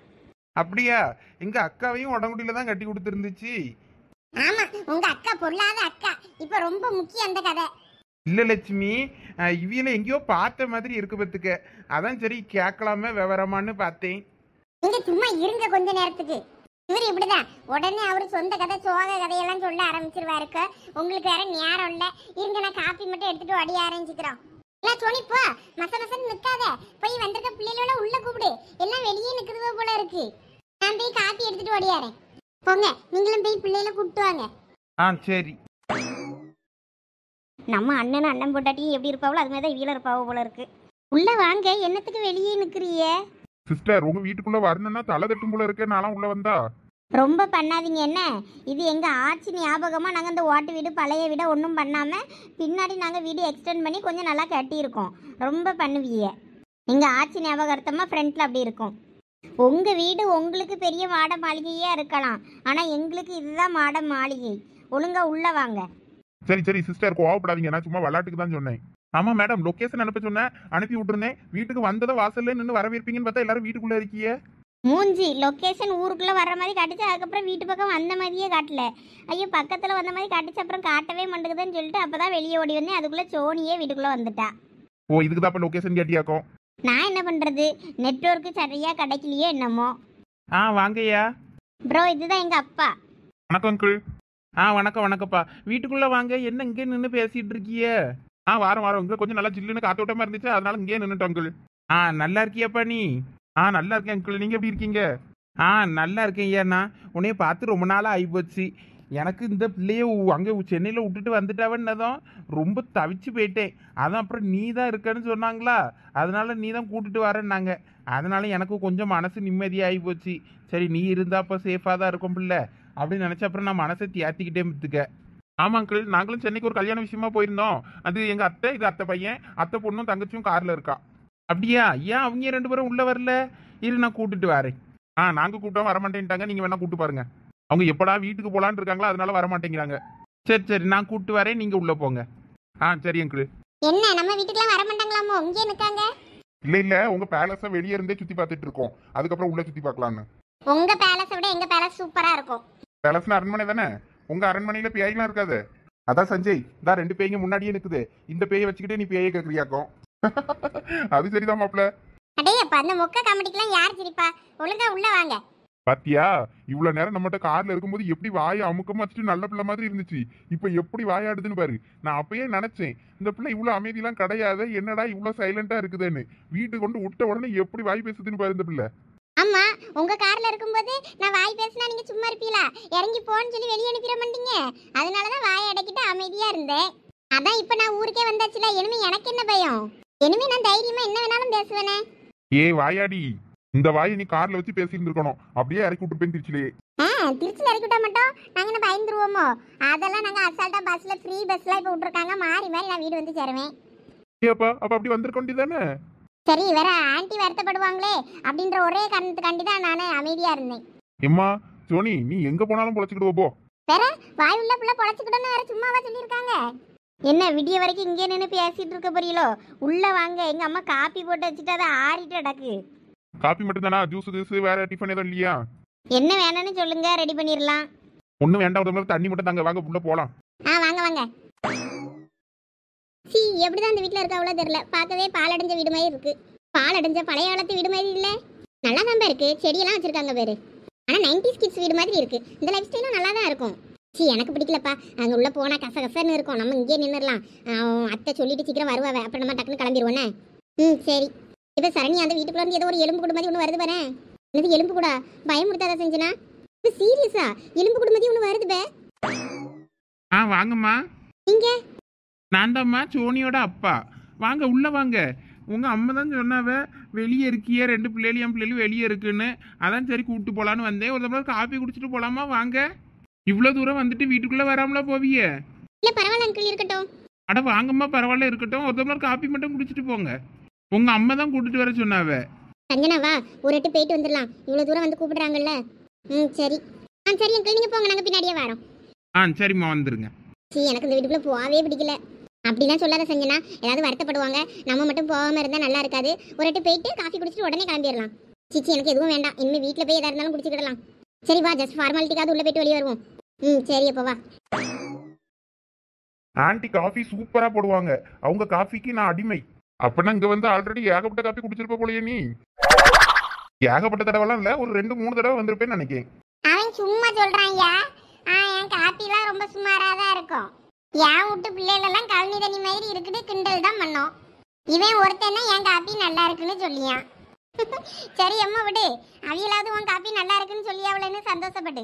அப்படியா? எங்க அக்காவையும் உடங்குடியில தான் கட்டி கொடுத்துருந்துச்சு. ஆமா, உங்க அக்கா பொல்லாத அக்கா. இப்ப ரொம்ப முக்கியம் அந்த கதை. இல்ல லட்சுமி, இவியில எங்கேயோ பார்த்த மாதிரி இருக்கு பத்துக்க, அதான் சரி கேட்கலாமே விவரமானு பார்த்தேன். நீங்க சும்மா இருங்க கொஞ்ச நேரத்துக்கு. இவர் இப்படிதான் உடனே அவரு சொந்த கதை சோக கதையெல்லாம் சொல்ல ஆரம்பிச்சிருவாருக்க. உங்களுக்கு வேற நேரம் இல்ல. இருங்க, நான் காப்பி மட்டும் எடுத்துட்டு ஓடிய ஆரம்பிச்சுக்கிறோம். எல்லாம் சோனி போ, மசன்னு நிக்காத. போய் வந்திருக்க பிள்ளைகளோட உள்ள கூப்பிடு. எல்லாம் வெளியே நிக்குதுவோ போல இருக்கு. நான் போய் காப்பி எடுத்துட்டு ஓடியாரேன். போங்க, நீங்களும் போய் பிள்ளைகளை கூப்பிட்டு வாங்க. சரி. நம்ம அண்ணன் போட்டாட்டியும் எப்படி இருப்பாவோ அது மாதிரி தான் இவள இருப்பாவோ போல இருக்கு. உள்ள வாங்க, என்னத்துக்கு வெளியே நிக்கிறிய? சிஸ்டர், உங்க வீட்டுக்குள்ள வரணும்னா தலை தட்டும் போல இருக்க. நானும் உள்ள வந்தா ரொம்ப பண்ணாதீங்க என்ன. இது எங்க ஆட்சி ஞாபகமா நாங்க இந்த ஓட்டு வீடு பழைய வீட ஒன்றும் பண்ணாம பின்னாடி நாங்க வீடு எக்ஸ்டெண்ட் பண்ணி கொஞ்சம் நல்லா கட்டியிருக்கோம். ரொம்ப பண்ணுவீங்க. எங்க ஆட்சி ஞாபகார்த்தமா ஃப்ரண்ட்ல அப்படி இருக்கும். உங்க வீடு உங்களுக்கு பெரிய மாட மாளிகையா இருக்கலாம், ஆனா எங்களுக்கு இதுதான் மாட மாளிகை. ஒழுங்கா உள்ள வாங்க. சரி சரி சிஸ்டர், கோவப்படாதீங்க. நான் சும்மா விளையாட்டுக்கு தான் சொன்னேன். ஆமா மேடம், லொகேஷன் அனுப்ப சொன்னேன், அனுப்பி விட்டுருந்தேன். வீட்டுக்கு வந்ததை வாசல்ல நின்று வரவேற்பீங்கன்னு பார்த்தா எல்லாரும் வீட்டுக்குள்ள இருக்கீங்க. மூஞ்சி லொக்கேஷன் ஊருக்குள்ள வர்ற மாதிரி காட்டுச்சு, அதுக்கப்புறம் வீட்டு பக்கம் வந்த மாதிரியே காட்டல. ஐயோ பக்கத்துல வந்த மாதிரி காட்டுச்சு, அப்புறம் காட்டவே மாட்டேங்குதுன்னு சொல்லிட்டு அப்பதான் வெளியே ஓடி வந்தேன். அதுக்குள்ள சோனியே வீட்டுக்குள்ள வந்துட்டா. ஓ, இதுக்கு தான் அப்ப லொகேஷன் கேட்டியாக்கும். நான் என்ன பண்றது, நெட்வொர்க்கு சரியா கிடைக்கலையே என்னமோ. வாங்கய்யா. ப்ரோ இதுதான் எங்க அப்பா. வணக்கம் அங்கிள். வணக்கம் வணக்கம்ப்பா. வீட்டுக்குள்ள வாங்க. என்ன இங்கே நின்று பேசிட்டு இருக்கிய? வாரம் இங்க கொஞ்சம் நல்லா ஜில்லுன்னு காத்தோட்டமா இருந்துச்சு, அதனால இங்கே நின்னுட்டோம் அங்கிள். நல்லா இருக்கியாப்பா நீ? நல்லா இருக்கேன் அங்கிள். நீங்க எப்படி இருக்கீங்க? நல்லா இருக்கேன் ஐயாண்ணா. உன்னைய பார்த்து ரொம்ப நாளாக ஆகிப்போச்சு. எனக்கு இந்த பிள்ளைய அங்கே சென்னையில் விட்டுட்டு வந்துட்டாவன்னதும் ரொம்ப தவிச்சு போயிட்டேன். அதான் அப்புறம் நீ தான் இருக்கன்னு சொன்னாங்களா, அதனால நீ தான் கூட்டிட்டு வரேன்னாங்க. அதனால எனக்கு கொஞ்சம் மனசு நிம்மதியாகி போச்சு. சரி நீ இருந்தா அப்போ சேஃபாக தான் இருக்கும் பிள்ளை அப்படின்னு நினச்ச அப்புறம் நான் மனசை தேத்திக்கிட்டே மித்துக்க. ஆமா அங்கிள், நாங்களும் சென்னைக்கு ஒரு கல்யாண விஷயமா போயிருந்தோம். அது எங்க அத்தை, இது அத்தை பையன். அத்தை பொண்ணும் தங்கச்சியும் கார்ல இருக்கா. அப்படியா? ஏன் அவங்க 2 பேரும் உள்ள வரல? இரு நான் கூட்டிட்டு வரேன். நாங்க கூப்பிட்டோம் வரமாட்டேன்ட்டாங்க. நீங்க வேணா கூப்பிட்டு பாருங்க. அவங்க எப்படா வீட்டுக்கு போலான்னு இருக்காங்களா, அதனால வரமாட்டேங்கிறாங்க. சரி நான் கூப்பிட்டு வரேன், நீங்க உள்ள போங்க. சரி அங்கிள். என்ன நம்ம வீட்டுக்குலாம் வர மாட்டாங்களாமோ, இங்கே நிக்காங்க? இல்ல உங்க பேலஸ வெளியே இருந்தே சுத்தி பார்த்துட்டு இருக்கோம், அதுக்கப்புறம் உள்ள சுத்தி பார்க்கலான்னு. உங்க பேலஸை விட எங்க பேலஸ் சூப்பரா இருக்கும். பேலஸ்னா அரண்மனை தானே, உங்க அரண்மனையில பேய்லாம் இருக்காது. அதான் சஞ்சய், தான் 2 பேய்ங்க முன்னாடியே நிக்குது. இந்த பேயை வச்சுக்கிட்டே நீ பேயை கேக்குறியாக்கும். அது சரிதான் மாப்ள. அடேயப்பா, அந்த மொக்க காமெடிக்கெல்லாம் யார் சிரிப்பா? ஒழுங்கா உள்ள வாங்க. பாத்தியா, இவ்வளவு நேரம் நம்மகிட்ட கார்ல இருக்கும்போது எப்படி வாயை அமுக்கமா வச்சுட்டு நல்ல பிள்ளை மாதிரி இருந்துச்சு, இப்ப எப்படி வாயாடுதுன்னு பாரு. நான் அப்பயே நினைச்சேன் இந்த பிள்ளை இவ்வளவு அமைதியெல்லாம் கிடையாது, என்னடா இவ்வளவு சைலண்டா இருக்குதுன்னு. வீட்டுக்கு கொண்டு விட்ட உடனே எப்படி வாய் பேசுதுன்னு பாரு இந்த பிள்ளை. ஆமா, உங்க கார்ல இருக்கும்போது நான் வாய் பேசினா நீங்க சும்மா இருப்பீங்களா? இறங்கி போன்னு சொல்லி வெளியே அனுப்பிட மாட்டீங்க. அதனாலதான் வாயை அடக்கிட்டு அமைதியா இருந்தேன். அதான் இப்ப நான் ஊருக்கே வந்தாச்சுல, இனிமே எனக்கு என்ன பயம்? இனிமே நான் தைரியமா என்ன வேணாலும் பேசுவேனே. ஏய் வாயாடி, இந்த வாயை நீ கார்ல வச்சு பேசியிருந்திருக்கணும். அப்படியே இறக்கி விட்டு போய் திருச்சிலே. திருச்சியில் இறக்கி விட்டா மட்டும் நாங்க என்ன பயந்துருவோமோ? அதெல்லாம் நாங்க அசால்ட்டா பஸ்ல ஃப்ரீ பஸ்ல இப்ப விட்டுருக்காங்க. மாறி மாறி நான் வீடு வந்து சேருவேன். அப்ப அப்படி வந்திருக்க வேண்டியதானே? சரி, வேற ஆன்ட்டி வருத்தப்படுவாங்களே அப்படின்ற ஒரே காரணத்துக்காண்டி தான் நான் அமைதியா இருந்தேன். எம்மா சோனி, நீ எங்க போனாலும் பொழைச்சிக்கிட்டு போ. வேற வாய் உள்ள புள்ள பொழைச்சிக்கிட்டோன்னு வேற சும்மாவா சொல்லியிருக்காங்க? என்ன விடிய வரைக்கும் இங்கே நின்று பேசிட்டு இருக்க போறீங்களோ? உள்ள வாங்க, எங்க அம்மா காப்பி போட்டு வச்சுட்டு அதை ஆறிட்டு அடக்கு. காப்பி மட்டும் தானா? ஜூஸ் கீஸ் வேற டிஃபன் எதுவும் இல்லையா? என்ன வேணும்னு சொல்லுங்க, ரெடி பண்ணிடலாம். ஒன்றும் வேண்டாம், ஒரு தண்ணி மட்டும் தாங்க. வாங்க உள்ள போலாம். வாங்க வாங்க. சி எப்படிதான் இந்த வீட்டில் இருக்க அவ்வளோ தெரியல. பார்க்கவே பால் அடைஞ்ச வீடு மாதிரி இருக்கு. பால் அடைஞ்ச பழைய காலத்து வீடு மாதிரி இல்லை. நல்லா தான் இருக்கு. செடியெல்லாம் வச்சிருக்காங்க பேரு. ஆனால் 90s கிட்ஸ் வீடு மாதிரி இருக்கு. இந்த லைஃப் ஸ்டைலும் நல்லா தான் இருக்கும். சி எனக்கு பிடிக்கலப்பா. அங்கே உள்ள போனால் கசகசன்னு இருக்கும். நம்ம இங்கே நின்றுடலாம். அத்தை சொல்லிட்டு சீக்கிரம் வருவாவே. அப்புறம் நம்ம டக்குன்னு கிளம்பிடுவோண்ணே. சரி. இப்போ சரணி அந்த வீட்டுக்குள்ள இருந்து ஏதோ ஒரு எலும்பு கூட மாதிரி ஒன்று வருது பாரு. என்னது எலும்பு கூட? பயமுறுத்தாத செஞ்சுனா? இது சீரியஸா? எலும்பு கூட மாதிரி ஒன்று வருது பே. வாங்கம்மா. நீங்க? நான் தான்மா சோனியோட அப்பா. வாங்க உள்ள வாங்க. உங்க அம்மா தான் சொன்னாவ வெளியே இருக்கிய 2 பிள்ளைகளும் என் பிள்ளைகளும் வெளியே இருக்குன்னு. அதான் சரி கூப்பிட்டு போலான்னு வந்தேன். ஒரு தடவை காப்பி குடிச்சிட்டு போலாமா? வாங்க. இவ்வளோ தூரம் வந்துட்டு வீட்டுக்குள்ள வராமலா போவிய? இல்ல பரவாயில்ல அங்கிள், இருக்கட்டும். அட வாங்கம்மா, பரவாயில்ல இருக்கட்டும். ஒரு தடவை காப்பி மட்டும் குடிச்சிட்டு போங்க. உங்க அம்மா தான் கூட்டிட்டு வர சொன்னாவ. சஞ்சனா வா, ஒரு எட்டு போயிட்டு வந்துடலாம். இவ்வளோ தூரம் வந்து கூப்பிடுறாங்கல்ல. சரி. சரி அங்கிள், நீங்க போங்க, நாங்கள் பின்னாடியே வரோம். சரிம்மா வந்துருங்க. சரி, எனக்கு இந்த வீட்டுக்குள்ள போகவே பிடிக்கல. அப்படிலாம் சொல்லாத சஞ்சனா, ஏதாவது வருத்தப்படுவாங்க. நம்ம மட்டும் போகாம இருந்தா நல்லா இருக்காது. ஒரு எட்டு போயிட்டு காஃபி குடிச்சிட்டு உடனே கிளம்பிடலாம். சிச்சி எனக்கு எதுவும் வேண்டாம். இனிமேல் வீட்டில் போய் எதா இருந்தாலும் குடிச்சுக்கிடலாம். சரி வா, ஜஸ்ட் ஃபார்மாலிட்டிக்காவது உள்ள போயிட்டு வெளியே வருவோம். சரி அப்போ வா. ஆன்ட்டி காஃபி சூப்பரா போடுவாங்க. அவங்க காஃபிக்கு நான் அடிமை. அப்பனா இங்க வந்து ஆல்ரெடி ஏகப்பட்ட காஃபி குடிச்சிருப்ப போலயே நீ. ஏகப்பட்ட தடவைலாம் இல்ல, ஒரு 2-3 தடவை வந்திருப்பேன்னு நினைக்கிறேன். அவன் சும்மா சொல்றான் ஐயா. என் காப்பிலாம் ரொம்ப சுமாரா தான் இருக்கும். என் வீட்டு பிள்ளைகளெல்லாம் கழனி தண்ணி மாதிரி இருக்குது, கிண்டல் தான் பண்ணோம். இவன் ஒருத்தன் என் காப்பி நல்லா இருக்குன்னு சொல்லியான். சரி அம்மா விடு, அவியலாவது உன் காப்பி நல்லா இருக்குன்னு சொல்லியாவலன்னு சந்தோஷப்பட்டு.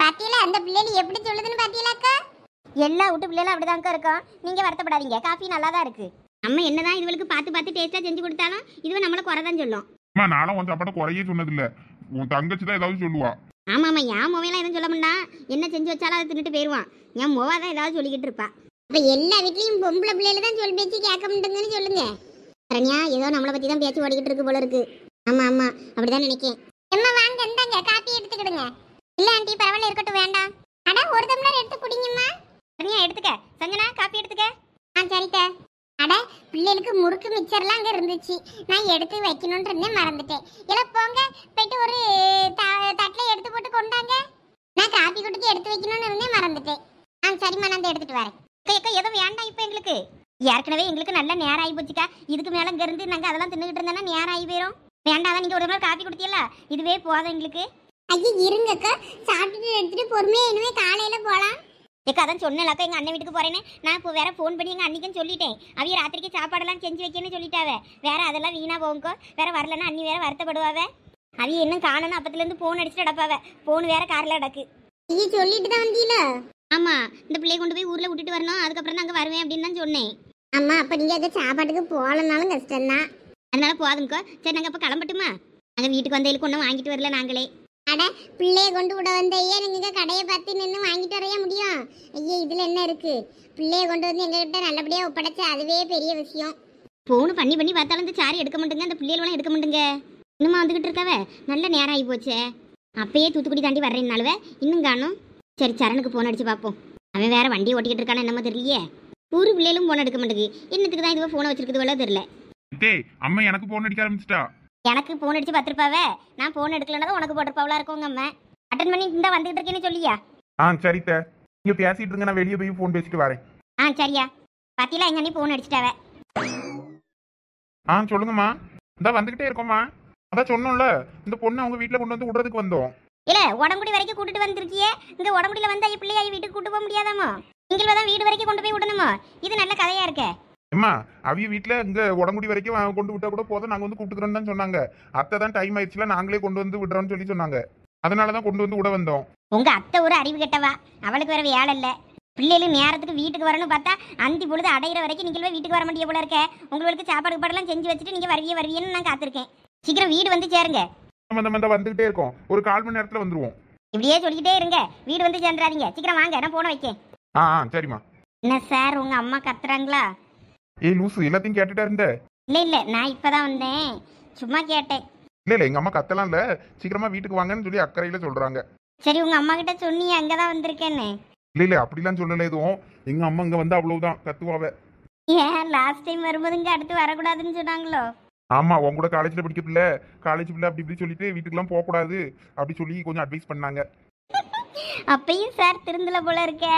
பாத்தியில அந்த பிள்ளைகள் எப்படி சொல்லுதுன்னு பாத்தியிலாக்கா? எல்லா வீட்டு பிள்ளைகளும் அப்படிதான்க்கா இருக்கும். நீங்க வருத்தப்படாதீங்க, காஃபி நல்லா தான் இருக்கு. நம்ம என்னதான் இதுவளுக்கு பார்த்து பார்த்து டேஸ்டா செஞ்சு கொடுத்தாலும் இதுவே நம்மள குறைதான் சொல்லும். நானும் உன் சாப்பாட்ட குறையே சொன்னதில்ல. உன் தங்கச்சி தான் ஏதாவது சொல்லுவா. ஆமா என் மொபைலாம் எதுவும் சொல்ல மாட்டா. என்ன செஞ்சு வச்சாலும் அதை தின்னுட்டு போயிருவான். என் மொவா தான் ஏதாவது சொல்லிக்கிட்டு இருப்பா. அப்ப எல்லா வீட்லயும் பொம்பளை பிள்ளைல தான் சொல் பேச்சு கேட்க மாட்டேங்குன்னு சொல்லுங்க. சரண்யா, ஏதோ நம்மளை பத்தி தான் பேச்சு ஓடிக்கிட்டு இருக்கு போல இருக்கு. ஆமா அப்படிதான் நினைக்கேன். அம்மா வாங்க, இந்தாங்க காப்பி எடுத்துக்கிடுங்க. இல்ல ஆண்டி பரவாயில்ல, இருக்கட்டும், வேண்டாம். அட ஒரு டம்ளர் எடுத்து குடிங்கம்மா. சரண்யா எடுத்துக்க. சஞ்சனா காப்பி எடுத்துக்க. சரிக்கா. அட பிள்ளைகளுக்கு முறுக்கு மிச்சர்லாம் அங்கே இருந்துச்சு. நான் எடுத்து வைக்கணும்னு இருந்தேன், மறந்துட்டேன். எல்லாம் போங்க, போயிட்டு ஒரு தட்டில் எடுத்து போட்டு கொண்டாங்க. நான் காப்பி குடிக்க எடுத்து வைக்கணும்னு இருந்தேன், மறந்துட்டேன். சரிம்மா, நான் எடுத்துட்டு வரேன். அக்கா ஏதோ வேண்டாம் இப்போ எங்களுக்கு. ஏற்கனவே எங்களுக்கு நல்ல நேரம் ஆகி போச்சுக்கா. இதுக்கு மேலே இங்கே இருந்து நாங்கள் அதெல்லாம் தின்னுக்கிட்டு இருந்தோன்னா நேரம் ஆகி போயிடும். வேண்டாதான், நீங்கள் ஒரு நாள் காப்பி குடித்தீங்களா, இதுவே போதும் எங்களுக்கு. ஐயா இருங்கக்கா, சாப்பிட்டுட்டு எடுத்துட்டு பொறுமையாக இனிமே காலையில் போகலாம். ஏக்கா அதான் சொன்னேன்லக்கா, எங்கள் அண்ணன் வீட்டுக்கு போகிறேன்னு. நான் இப்போ வேற ஃபோன் பண்ணி எங்கள் அன்னிக்கும் சொல்லிட்டேன். அவைய ராத்திரிக்கு சாப்பாடெல்லாம் செஞ்சு வைக்கணும்னு சொல்லிட்டாவே. வேற அதெல்லாம் வீணாக போகுங்கோ. வேற வரலன்னா அண்ணி வேற வருத்தப்படுவாவே. அவைய இன்னும் காணணும். அப்பத்துலேருந்து ஃபோன் அடிச்சுட்டு அடப்பாவே. ஃபோன் வேற காரில் அடக்கு. நீ சொல்லிட்டு தான் வந்தீல? ஆமாம், இந்த பிள்ளையை கொண்டு போய் ஊரில் விட்டுட்டு வரணும். அதுக்கப்புறம் நாங்கள் வருவேன் அப்படின்னு தான் சொன்னேன். ஆமா, அப்போ நீங்கள் அதை சாப்பாட்டுக்கு போகலனாலும் கஷ்டம்தான். அதனால போதுங்கோ. சரி, நாங்கள் அப்போ கிளம்பட்டுமா? நாங்கள் வீட்டுக்கு வந்ததுக்கு ஒன்றும் வாங்கிட்டு வரல நாங்களே. அட பிள்ளைய கொண்டு விட வந்த ஐயா, நீங்க கடையை பார்த்து நின்று வாங்கிட்டு வரைய முடியும்? ஐயா இதுல என்ன இருக்கு? பிள்ளைய கொண்டு வந்து எங்ககிட்ட நல்லபடியா ஒப்படைச்சா அதுவே பெரிய விஷயம். போன் பண்ணி பார்த்தாலும் இந்த சாரி எடுக்க மாட்டேங்க, அந்த பிள்ளைகளும் எடுக்க மாட்டேங்க. இன்னுமா வந்துகிட்டு இருக்காவ? நல்ல நேரம் ஆகி போச்சே. அப்பயே தூத்துக்குடி தாண்டி வர்றேன்னாலுவே இன்னும் காணும். சரி, சரணுக்கு போன் அடிச்சு பார்ப்போம். அவன் வேற வண்டி ஓட்டிக்கிட்டு இருக்கானு என்னமோ தெரியலையே. ஊரு பிள்ளைகளும் போன் எடுக்க மாட்டேங்குது. என்னத்துக்கு தான் இதுவே போனை வச்சிருக்குது போல தெரியல. அம்மா எனக்கு போன் அடிக்க ஆரம்பிச்சிட்டா. எனக்கு போன் அடிச்சு பார்த்துருப்பாவே. நான் போன் எடுக்கலன்னா உனக்கு போட்டிருப்பாவளா இருக்கும். அம்மா அட்டன் பண்ணி இந்த வந்துகிட்டு இருக்கேன்னு சொல்லியா? சரித்த, நீங்க பேசிட்டு இருங்க, நான் வெளியே போய் போன் பேசிட்டு வரேன். சரியா. பாத்தீங்களா, எங்க அண்ணி போன் அடிச்சிட்டாவ. சொல்லுங்கம்மா. இந்த வந்துகிட்டே இருக்கோம்மா. அதான் சொன்னோம்ல, இந்த பொண்ணு அவங்க வீட்டுல கொண்டு வந்து விடுறதுக்கு வந்தோம். இல்ல உடம்புடி வரைக்கும் கூட்டிட்டு வந்திருக்கியே. இங்க உடம்புடியில வந்தா பிள்ளைய வீட்டுக்கு கூட்டு போக முடியாதாமோ? நீங்கள தான் வீடு வரைக்கும் கொண்டு போய் விடணுமோ? இது நல்ல கதையா இருக்க. அம்மா அவிய வீட்டுல இங்க உடங்குடி வரைக்கும் கொண்டு விட்டா கூட போதும், நாங்க வந்து கூப்பிட்டுக்கிறோம்னு தான் சொன்னாங்க. அத்தை தான் டைம் ஆயிடுச்சுல, நாங்களே கொண்டு வந்து விடுறோம்னு சொல்லி சொன்னாங்க. அதனாலதான் கொண்டு வந்து விட வந்தோம். உங்க அத்தை ஒரு அறிவு கெட்டவா, அவளுக்கு வேற வேலை இல்ல. பிள்ளைகள் நேரத்துக்கு வீட்டுக்கு வரணும்னு பார்த்தா அந்தி பொழுது அடையிற வரைக்கும் நீங்களே வீட்டுக்கு வர மாட்டிய போல இருக்க. உங்களுக்கு சாப்பாடு கீப்பாடெல்லாம் செஞ்சு வச்சுட்டு நீங்க வருவியன்னு நான் காத்திருக்கேன். சீக்கிரம் வீடு வந்து சேருங்க. நம்ம வந்துகிட்டே இருக்கோம், ஒரு 1/4 மணி நேரத்துல வந்துருவோம். இப்படியே சொல்லிக்கிட்டே இருங்க, வீடு வந்து சேர்ந்துடாதீங்க. சீக்கிரம் வாங்க, நான் போன வைக்கேன். சரிம்மா. என்ன சார், உங்க அம்மா கத்துறாங்களா? ஏய் லூசு, எல்லாத்தையும் கேட்டுட்டா இருந்த? இல்ல நான் இப்பதான் வந்தேன், சும்மா கேட்டேன். இல்ல எங்க அம்மா கத்தலாம் இல்ல, சீக்கிரமா வீட்டுக்கு வாங்கன்னு சொல்லி அக்கறையில சொல்றாங்க. சரி, உங்க அம்மா கிட்ட சொன்னீங்க அங்கதான் வந்திருக்கேன்னு? இல்ல அப்படிலாம் சொல்லல எதுவும். எங்க அம்மா இங்க வந்து அவ்வளவுதான் கத்துவாவ. ஏன் லாஸ்ட் டைம் வரும்போது இங்க அடுத்து வரக்கூடாதுன்னு சொன்னாங்களோ? ஆமா, உன் கூட காலேஜ்ல படிக்க பிள்ளை, காலேஜ் பிள்ளை அப்படி இப்படி சொல்லிட்டு வீட்டுக்குலாம் போக கூடாது அப்படி சொல்லி கொஞ்சம் அட்வைஸ் பண்ணாங்க. அப்பயும் சார் திருந்தல போல இருக்க.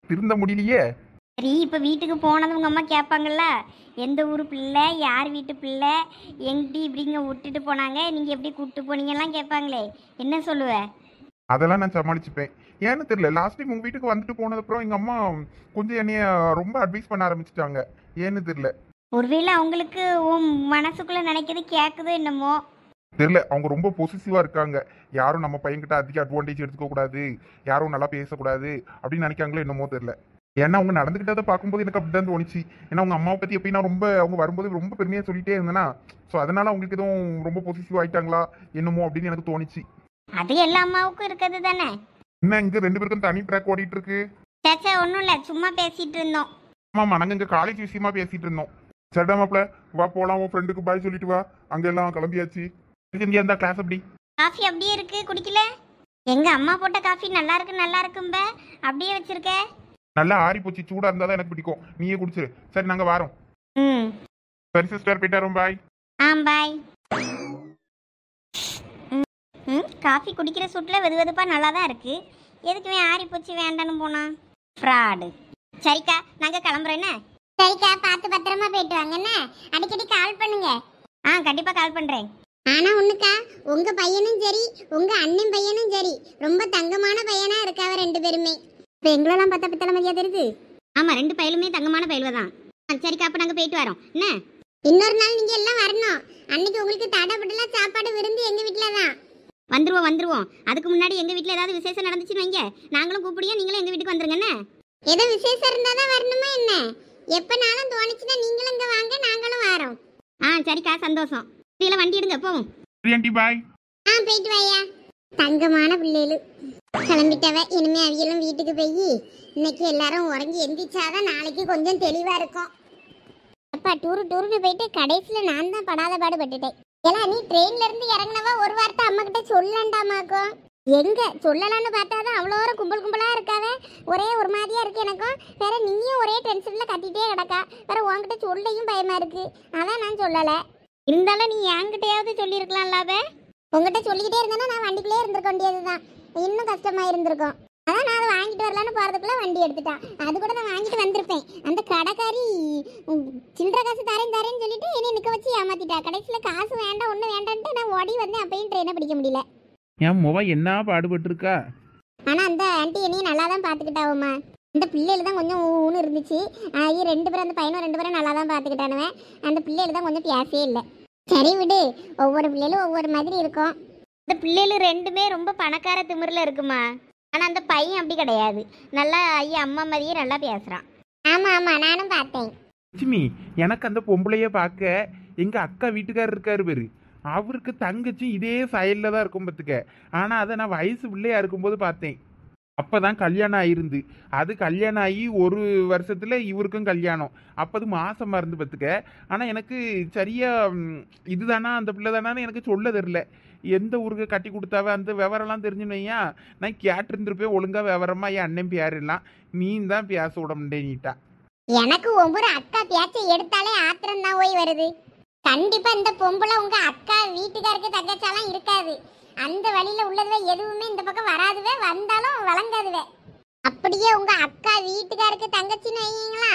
திருந்த முடியலையே. சரி, இப்ப வீட்டுக்கு போனது உங்க அம்மா கேட்பாங்கல்ல, எந்த ஊர் பிள்ளை, யார் வீட்டு பிள்ளை, எங்கிட்ட இப்படிங்க விட்டுட்டு போனாங்க, நீங்க எப்படி கூப்பிட்டு போனீங்கலாம் கேட்பாங்களே, என்ன சொல்லுவ? அதெல்லாம் நான் சமாளிச்சுப்பேன். ஏன்னு தெரியல, லாஸ்ட் டைம் உங்க வீட்டுக்கு வந்துட்டு போனதுக்கப்புறம் எங்க அம்மா கொஞ்சம் என்னைய ரொம்ப அட்வைஸ் பண்ண ஆரம்பிச்சிட்டாங்க. ஏன்னு தெரியல. ஒருவேளை அவங்களுக்கு உன் மனசுக்குள்ள நினைக்கிறது கேட்குதோ என்னமோ தெரியல. அவங்க ரொம்ப பொசிசிவா இருக்காங்க. யாரும் நம்ம பையன்கிட்ட அதிக அட்வான்டேஜ் எடுத்துக்க கூடாது, யாரும் நல்லா பேசக்கூடாது அப்படின்னு நினைக்காங்களோ என்னமோ தெரியல. ஏன்னா அவங்க நடந்துகிட்டதை பார்க்கும்போது எனக்கு அப்படிதான் தோணுச்சு. ஏன்னா அவங்க அம்மாவை பத்தி எப்படின்னா ரொம்ப அவங்க வரும்போது ரொம்ப பெருமையா சொல்லிட்டே இருந்தேன்னா, ஸோ அதனால அவங்களுக்கு எதுவும் ரொம்ப பொசிசிவ் ஆயிட்டாங்களா என்னமோ அப்படின்னு எனக்கு தோணுச்சு. அது எல்லா அம்மாவுக்கும் இருக்கிறது தானே. என்ன இங்க 2 பேருக்கும் தனி ட்ராக் ஓடிட்டு இருக்கு? சேச்சா ஒன்றும் இல்லை, சும்மா பேசிட்டு இருந்தோம். ஆமாம்மா, நாங்கள் இங்கே காலேஜ் விஷயமா பேசிட்டு இருந்தோம். சரிடா மாப்பிள்ள, வா போலாம், உன் ஃப்ரெண்டுக்கு பாய் சொல்லிட்டு வா. அங்க எல்லாம் கிளம்பியாச்சு. இருந்தா கிளாஸ் அப்படி காஃபி அப்படியே இருக்கு, குடிக்கல? எங்க அம்மா போட்ட காஃபி நல்லா இருக்கும்ப, அப்படியே வச்சிருக்க. நல்லா ஆறி போச்சு, சூடா இருந்தா தான் எனக்கு பிடிக்கும். நீயே குடிச்சிரு. சரி நாங்க வாரோம். ம் சரி சிஸ்டர், போயிட்டாரோம். பாய். பாய். காஃபி குடிக்கிற சூட்டில் வெதுவெதுப்பா நல்லா தான் இருக்கு. எதுக்குமே ஆறி போச்சு வேண்டான்னு போனா ஃப்ராடு. சரிக்கா, நாங்க கிளம்புறேன்னு. சரிக்கா, பார்த்து பத்திரமா போயிட்டு வாங்கண்ண. அடிக்கடி கால் பண்ணுங்க. கண்டிப்பா கால் பண்றேன். ஆனா ஒண்ணுக்கா, உங்க பையனும் சரி உங்க அண்ணன் பையனும் சரி ரொம்ப தங்கமான பையனா இருக்காவ 2 பேருமே. இப்போ எங்களெல்லாம் பார்த்தா பித்தளை மாதிரியா தெரியுது. ஆமா, 2 பையலுமே தங்கமான பயில்வ தான். சரிக்கா, அப்ப நாங்க போயிட்டு வரோம் என்ன. இன்னொரு நாள் நீங்க எல்லாம் வரணும். அன்னைக்கு உங்களுக்கு தடப்படலாம் சாப்பாடு விருந்து எங்க வீட்டுல தான். வந்துருவோம். அதுக்கு முன்னாடி எங்க வீட்டுல ஏதாவது விசேஷம் நடந்துச்சுன்னு வைங்க, நாங்களும் கூப்பிடியா, நீங்களும் எங்க வீட்டுக்கு வந்துருங்க. ஏதோ விசேஷம் இருந்தா தான் வரணுமா என்ன? எப்பனாலும் தோணுச்சுன்னா நீங்களும் இங்க வாங்க, நாங்களும் வரோம். சரிக்கா, சந்தோஷம். இதெல்லாம் வண்டி எடுங்க, போவோம். பாய். போயிட்டு வாயா. தங்கமான பிள்ளைகள் கிளம்பிட்டவ. இனிமே அவியலும் வீட்டுக்கு போய் இன்னைக்கு எல்லாரும் உறங்கி எந்திரிச்சாதான் நாளைக்கு கொஞ்சம் தெளிவா இருக்கும். அப்பா டூருன்னு போயிட்டு கடைசியில நான் தான் படாத பாடுபட்டுட்டேன். ஏன்னா நீ ட்ரெயின்ல இருந்து இறங்கினவா ஒரு வார்த்தை அம்மா கிட்ட சொல்லண்டாமாக்கும். எங்க சொல்லலான்னு பார்த்தாதான் அவ்வளோ கும்பலா இருக்காவே. ஒரே ஒரு மாதிரியா இருக்கு எனக்கும். வேற நீயும் ஒரே டென்ஷன்ல கத்திட்டே கிடக்கா. வேற உன்கிட்ட சொல்லையும் பயமா இருக்கு. அதான் நான் சொல்லலை. இருந்தாலும் நீ என்கிட்டயாவது சொல்லியிருக்கலாம்லாவே. உங்ககிட்ட சொல்லிக்கிட்டே இருந்தா நான் வண்டிக்குள்ளே இருந்திருக்க வேண்டியதுதான். இன்னும் கஷ்டமா இருந்திருக்கும். அதான் நான் அதை வாங்கிட்டு வரலான்னு போறதுக்குள்ள வண்டி எடுத்துட்டான். அது கூட நான் வாங்கிட்டு வந்திருப்பேன். அந்த கடைக்காரி சில்லற காசு தரேன்னு சொல்லிட்டு என்னை நிக்க வச்சு ஏமாத்திட்டா. கடைசியில காசு வேண்டாம் ஒண்ணு வேண்டான்ட்டு நான் ஓடி வந்தேன். அப்பயும் ட்ரெயினை பிடிக்க முடியல. என் முவ என்ன பாடுபட்டு இருக்கா. ஆனா அந்த ஆண்டி என்னையும் நல்லா தான் பாத்துக்கிட்டாவுமா. அந்த பிள்ளைகள் தான் கொஞ்சம் ஊன்னு இருந்துச்சு. 2 பேரும், அந்த பையனும் 2 பேரும் நல்லா தான் பாத்துக்கிட்டானுவேன். அந்த பிள்ளைகள் தான் கொஞ்சம் பேசவே இல்லை. சரி விடு, ஒவ்வொரு பிள்ளைகளும் ஒவ்வொரு மாதிரி இருக்கும். இந்த பிள்ளைகள் 2மே ரொம்ப பணக்கார திமிரில் இருக்குமா. ஆனா அந்த பையன் அப்படி கிடையாது. நல்லா ஐயா அம்மா மாதிரியே நல்லா பேசுறான். ஆமா நானும் பார்த்தேன். லட்சுமி, எனக்கு அந்த பொம்பளைய பார்க்க எங்க அக்கா வீட்டுக்காரர் இருக்காரு பேரு, அவருக்கு தங்கச்சி இதே சைடில் தான் இருக்கும் பார்த்துக்க. ஆனால் அதை நான் வயசு பிள்ளையா இருக்கும்போது பார்த்தேன். அப்போ தான் கல்யாணம் ஆகிருந்து. அது கல்யாணம் ஆகி 1 வருஷத்தில் இவருக்கும் கல்யாணம். அப்போ அது மாசமாக இருந்து பார்த்துக்க. ஆனால் எனக்கு சரியாக இதுதானா அந்த பிள்ளை தானான்னு எனக்கு சொல்ல தெரில. எந்த ஊருக்கு கட்டி கொடுத்தாவ அந்த விவரம்லாம் தெரிஞ்சுன்னு வையா, நான் கேட்டிருந்துருப்பேன் ஒழுங்காக விவரமா. என் அண்ணன் பேர் எல்லாம் நீ தான் பேச விட முடியேன்ட்டா. எனக்கு ஒவ்வொரு அக்கா பேச்சை எடுத்தாலே ஆத்திரம் தான் போய் வருது. கண்டிப்பா இந்த பொம்பளை உங்க அக்கா வீட்டுக்காருக்கு தங்கச்சாலாம் இருக்காது. அந்த வழியில உள்ளதுவே எதுவுமே இந்த பக்கம் வராதுவே, வந்தாலும் வழங்காதுவே. அப்படியே உங்க அக்கா வீட்டுக்காருக்கு தங்கச்சின்னு வைங்களா,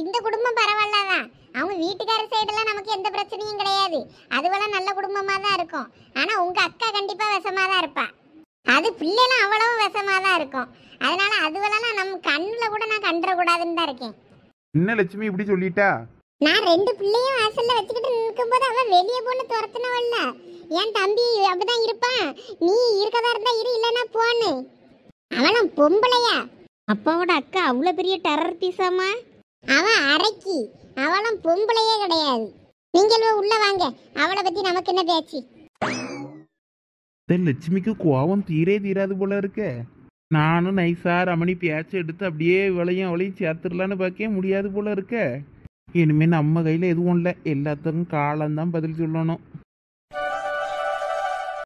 இந்த குடும்பம் பரவாயில்லதான். அவங்க வீட்டுக்கார சைடெல்லாம் நமக்கு எந்த பிரச்சனையும் கிடையாது. அதுவெல்லாம் நல்ல குடும்பமா தான் இருக்கும். ஆனா உங்க அக்கா கண்டிப்பா விஷமா தான் இருப்பா. அது பிள்ளைலாம் அவ்வளவு விஷமா தான் இருக்கும். அதனால அதுவெல்லாம் நம்ம கண்ணுல கூட நான் கண்டுற கூடாதுன்னு தான் இருக்கேன். என்ன லட்சுமி இப்படி சொல்லிட்டா? நான் ரெண்டு பிள்ளையும் வாசல்ல வச்சுக்கிட்டு நிற்கும்போது அவ வெளியே போன்னு துரத்துனவல்ல. என் தம்பி அப்படிதான் இருப்பான். நீ இருக்கதா இருந்தா இரு, இல்லைன்னா போன்னு. அவளும் பொம்பளையா? அப்பாவோட அக்கா அவ்வளோ பெரிய டெரர் பீஸாமா? அவன் அரைக்கி, அவளும் பொம்பளையே கிடையாது. நீங்களும் உள்ள வாங்க, அவளை பத்தி நமக்கு என்ன பேச்சு? லட்சுமிக்கு கோவம் தீராது போல இருக்க. நானும் நைஸா ரமணி பேச்சை எடுத்து அப்படியே அவளையும் சேர்த்துடலான்னு பார்க்க முடியாது போல இருக்க. இனிமே நம்ம கையில் எதுவும் இல்லை, எல்லாத்துக்கும் காலம்தான் பதில் சொல்லணும்.